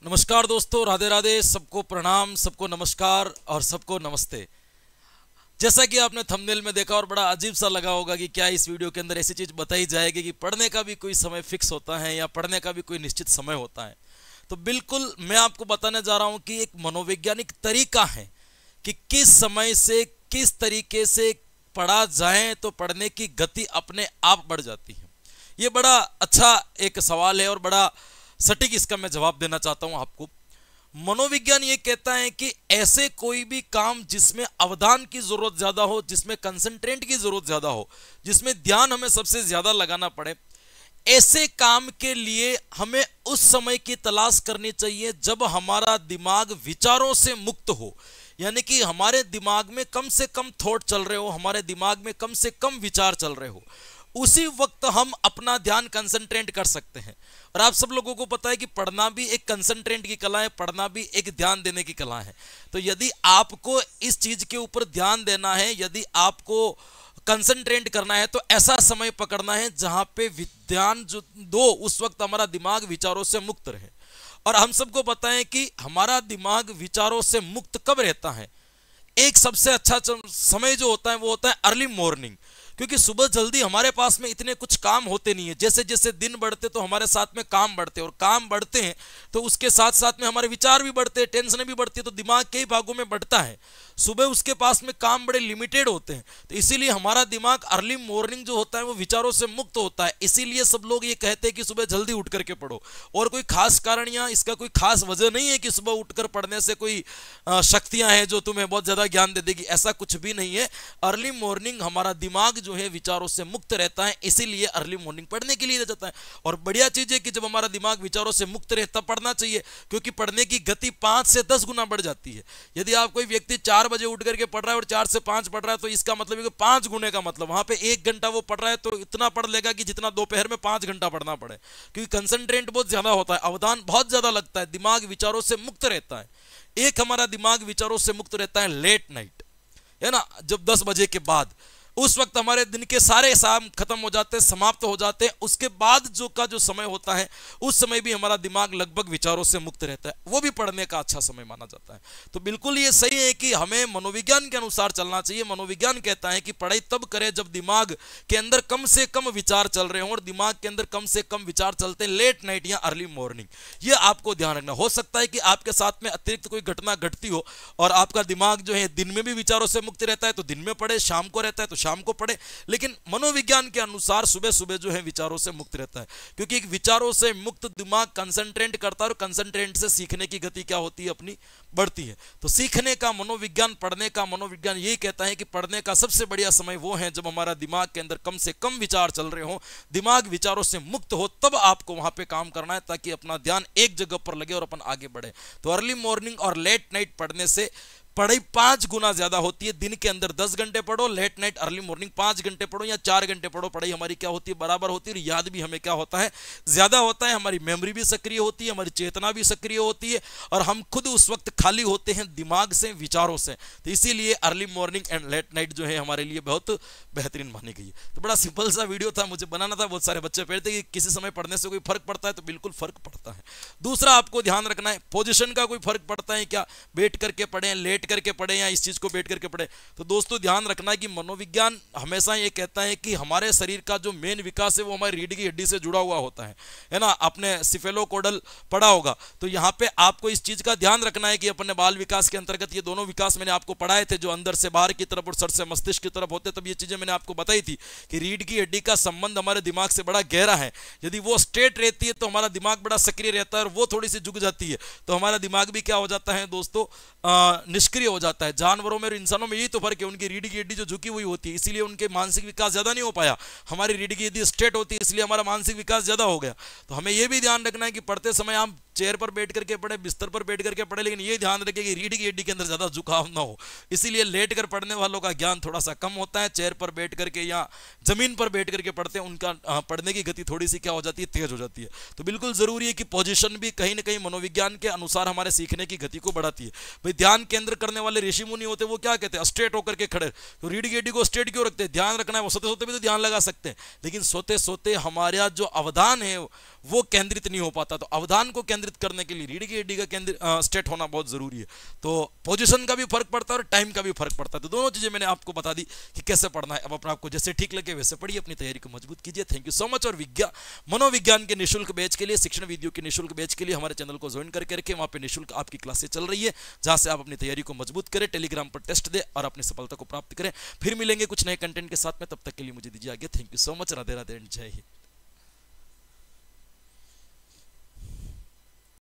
नमस्कार दोस्तों, राधे राधे। सबको प्रणाम, सबको नमस्कार और सबको नमस्ते। जैसा कि आपने थंबनेल में देखा और बड़ा अजीब सा लगा होगा कि क्या इस वीडियो के अंदर ऐसी चीज बताई जाएगी कि पढ़ने का भी कोई समय फिक्स होता है या पढ़ने का भी कोई निश्चित समय होता है। तो बिल्कुल मैं आपको बताने जा रहा हूं कि एक मनोवैज्ञानिक तरीका है कि किस समय से किस तरीके से पढ़ा जाए तो पढ़ने की गति अपने आप बढ़ जाती है। ये बड़ा अच्छा एक सवाल है और बड़ा सटीक इसका मैं जवाब देना चाहता हूं आपको। मनोविज्ञान ये कहता है कि ऐसे कोई भी काम जिसमें अवधान की जरूरत ज्यादा हो, जिसमें कंसंट्रेट की जरूरत ज्यादा हो, जिसमें ध्यान हमें सबसे ज्यादा लगाना पड़े, ऐसे काम के लिए हमें उस समय की तलाश करनी चाहिए जब हमारा दिमाग विचारों से मुक्त हो। यानी कि हमारे दिमाग में कम से कम थॉट चल रहे हो, हमारे दिमाग में कम से कम विचार चल रहे हो। उसी वक्त हम अपना ध्यान कंसंट्रेट कर सकते हैं। और आप सब लोगों को पता है कि पढ़ना भी एक कंसंट्रेट की कला है, पढ़ना भी एक ध्यान देने की कला है। तो यदि आपको इस चीज के ऊपर ध्यान देना है, यदि आपको कंसंट्रेट करना है, तो ऐसा समय पकड़ना है जहां पे ध्यान जो दो उस वक्त हमारा दिमाग विचारों से मुक्त रहे। और हम सबको पता है कि हमारा दिमाग विचारों से मुक्त कब रहता है। एक सबसे अच्छा समय जो होता है वो होता है अर्ली मॉर्निंग, क्योंकि सुबह जल्दी हमारे पास में इतने कुछ काम होते नहीं है। जैसे जैसे दिन बढ़ते तो हमारे साथ में काम बढ़ते हैं, और काम बढ़ते हैं तो उसके साथ साथ में हमारे विचार भी बढ़ते हैं, टेंशन भी बढ़ती है, तो दिमाग कई भागों में बढ़ता है। सुबह उसके पास में काम बड़े लिमिटेड होते हैं, तो इसीलिए हमारा दिमाग अर्ली मॉर्निंग जो होता है वो विचारों से मुक्त होता है। इसीलिए सब लोग ये कहते हैं कि सुबह जल्दी उठ करके पढ़ो। और कोई खास कारण या इसका कोई खास वजह नहीं है कि सुबह उठकर पढ़ने से कोई शक्तियां हैं जो तुम्हें बहुत ज्यादा ज्ञान दे देगी, ऐसा कुछ भी नहीं है। अर्ली मॉर्निंग हमारा दिमाग जो है विचारों से मुक्त रहता है, इसीलिए अर्ली मॉर्निंग पढ़ने के लिए जाता है। और बढ़िया चीज है कि जब हमारा दिमाग विचारों से मुक्त रहे तब पढ़ना चाहिए, क्योंकि पढ़ने की गति 5 से 10 गुना बढ़ जाती है। यदि आप कोई व्यक्ति 4 बजे उठ करके पढ़ रहा है और 4 से 5 पढ़ रहा है, तो इसका मतलब है कि 5 गुने का मतलब वहां पे 1 घंटा वो पढ़ रहा है तो इतना पढ़ लेगा कि जितना दोपहर में 5 घंटा पढ़ना पड़े, क्योंकि कंसंट्रेट बहुत ज्यादा होता है, अवधान बहुत ज्यादा लगता है, दिमाग विचारों से मुक्त रहता है। एक हमारा दिमाग विचारों से मुक्त रहता है लेट नाइट, है ना, जब 10 बजे के बाद, उस वक्त हमारे दिन के सारे काम खत्म हो जाते हैं, समाप्त हो जाते हैं। उसके बाद जो समय होता है उस समय भी हमारा दिमाग लगभग विचारों से मुक्त रहता है, वो भी पढ़ने का अच्छा समय माना जाता है। तो बिल्कुल ये सही है कि हमें मनोविज्ञान के अनुसार चलना चाहिए। मनोविज्ञान कहता है कि पढ़ाई तब करें जब दिमाग के अंदर कम से कम विचार चल रहे हों, और दिमाग के अंदर कम से कम विचार चलते हैं लेट नाइट या अर्ली मॉर्निंग। ये आपको ध्यान रखना। हो सकता है कि आपके साथ में अतिरिक्त कोई घटना घटती हो और आपका दिमाग जो है दिन में भी विचारों से मुक्त रहता है तो दिन में पढ़े, शाम को रहता है तो शाम को पढ़े, लेकिन मनोविज्ञान के अनुसार सुबह सुबह जो है विचारों से मुक्त रहता है, क्योंकि विचारों से मुक्त दिमाग कंसंट्रेट करता है, और कंसंट्रेट से सीखने की गति क्या होती है, अपनी बढ़ती है। तो सीखने का मनोविज्ञान, पढ़ने का मनोविज्ञान यही कहता है कि पढ़ने का सबसे बढ़िया समय वो है जब हमारा दिमाग के अंदर कम से कम विचार चल रहे हो, दिमाग विचारों से मुक्त हो, तब आपको वहां पे काम करना है ताकि अपना ध्यान एक जगह पर लगे और अपन आगे बढ़े। तो अर्ली मॉर्निंग और लेट नाइट पढ़ने से पढ़ाई 5 गुना ज्यादा होती है। दिन के अंदर 10 घंटे पढ़ो, लेट नाइट अर्ली मॉर्निंग 5 घंटे पढ़ो या 4 घंटे पढ़ो, पढ़ाई हमारी क्या होती है, बराबर होती है, और याद भी हमें क्या होता है, ज्यादा होता है। हमारी मेमोरी भी सक्रिय होती है, हमारी चेतना भी सक्रिय होती है, और हम खुद उस वक्त खाली होते हैं दिमाग से, विचारों से। तो इसीलिए early morning and let night जो है हमारे लिए बहुत बेहतरीन मानी गई है। तो बड़ा सिंपल सा वीडियो था, मुझे बनाना था। बहुत सारे बच्चे कहते हैं कि किसी समय पढ़ने से कोई फर्क पड़ता है, तो बिल्कुल फर्क पड़ता है। दूसरा आपको ध्यान रखना है, पोजिशन का कोई फर्क पड़ता है क्या, बैठ करके पढ़े, लेट करके पढ़े या चीज को बैठ करके पढ़े। तो दोस्तों ध्यान रखना है कि मनोविज्ञान हमेशा ये कहता है कि हमारे शरीर का जो मेन विकास है वो हमारी रीढ़ की हड्डी से जुड़ा हुआ होता है ना। आपने सिफेलोकोडल पढ़ा होगा, तो यहाँ पे आपको इस चीज का ध्यान रखना है कि अपने बाल विकास के अंतर्गत ये दोनों विकास मैंने आपको पढ़ाए थे, जो अंदर से बाहर की तरफ और सर से मस्तिष्क की तरफ होते, तब ये चीजें मैंने आपको बताई थी कि रीढ़ की हड्डी का संबंध हमारे दिमाग से बड़ा गहरा है। यदि वो स्ट्रेट रहती है तो हमारा दिमाग बड़ा सक्रिय रहता है, और वो थोड़ी सी झुक जाती है तो हमारा दिमाग भी क्या हो जाता है दोस्तों, निष्क्रिय हो जाता है। जानवरों में और इंसानों में यही तो फर्क है, उनकी रीढ़ की हड्डी जो झुकी हुई होती है, इसीलिए उनके मानसिक विकास ज्यादा नहीं हो पाया। हमारी रीढ़ की हड्डी स्ट्रेट होती है, इसलिए हमारा मानसिक विकास ज्यादा हो गया। तो हमें यह भी ध्यान रखना है कि पढ़ते समय हम चेयर पर बैठ करके पढ़े, बिस्तर पर बैठ करके पढ़े, लेकिन ये ध्यान रखें कि रीढ़ की हड्डी के अंदर ज्यादा झुकाव ना हो। इसीलिए लेट कर पढ़ने वालों का ज्ञान थोड़ा सा कम होता है, चेयर पर बैठ करके या जमीन पर बैठ करके पढ़ते हैं, उनका पढ़ने की गति थोड़ी सी क्या हो जाती है, तेज हो जाती है। तो बिल्कुल जरूरी है कि पोजीशन भी कहीं ना कहीं मनोविज्ञान के अनुसार हमारे सीखने की गति को बढ़ाती है। भाई ध्यान केंद्र करने वाले ऋषि मुनि होते वो क्या कहते हैं, स्ट्रेट होकर के खड़े। तो रीढ़ की हड्डी को स्ट्रेट क्यों रखते हैं, ध्यान रखना है, वो सोते सोते भी तो ध्यान लगा सकते हैं, लेकिन सोते सोते हमारा जो अवधान है वो केंद्रित नहीं हो पाता। तो अवधान को केंद्रित करने के लिए रीढ़ की हड्डी का स्ट्रेट होना बहुत जरूरी है। तो पोजीशन का भी फर्क पड़ता है और टाइम का भी फर्क पड़ता है। तो दोनों चीजें मैंने आपको बता दी कि कैसे पढ़ना है। अब अपना आपको जैसे ठीक लगे वैसे पढ़िए, अपनी तैयारी को मजबूत कीजिए। Thank you so much. और मनोविज्ञान के निःशुल्क बैच के लिए, शिक्षण वीडियो के निःशुल्क बैच के लिए हमारे चैनल को ज्वाइन करके रखें। वहां पे निःशुल्क आपकी क्लासेस चल रही है, जहां से आप अपनी तैयारी को मजबूत करें, टेलीग्राम पर टेस्ट दें और अपनी सफलता को प्राप्त करें। फिर मिलेंगे कुछ नए कंटेंट के साथ में, तब तक के लिए मुझे दीजिए आगे। Thank you so much. Radhe Radhe and जय हिंद।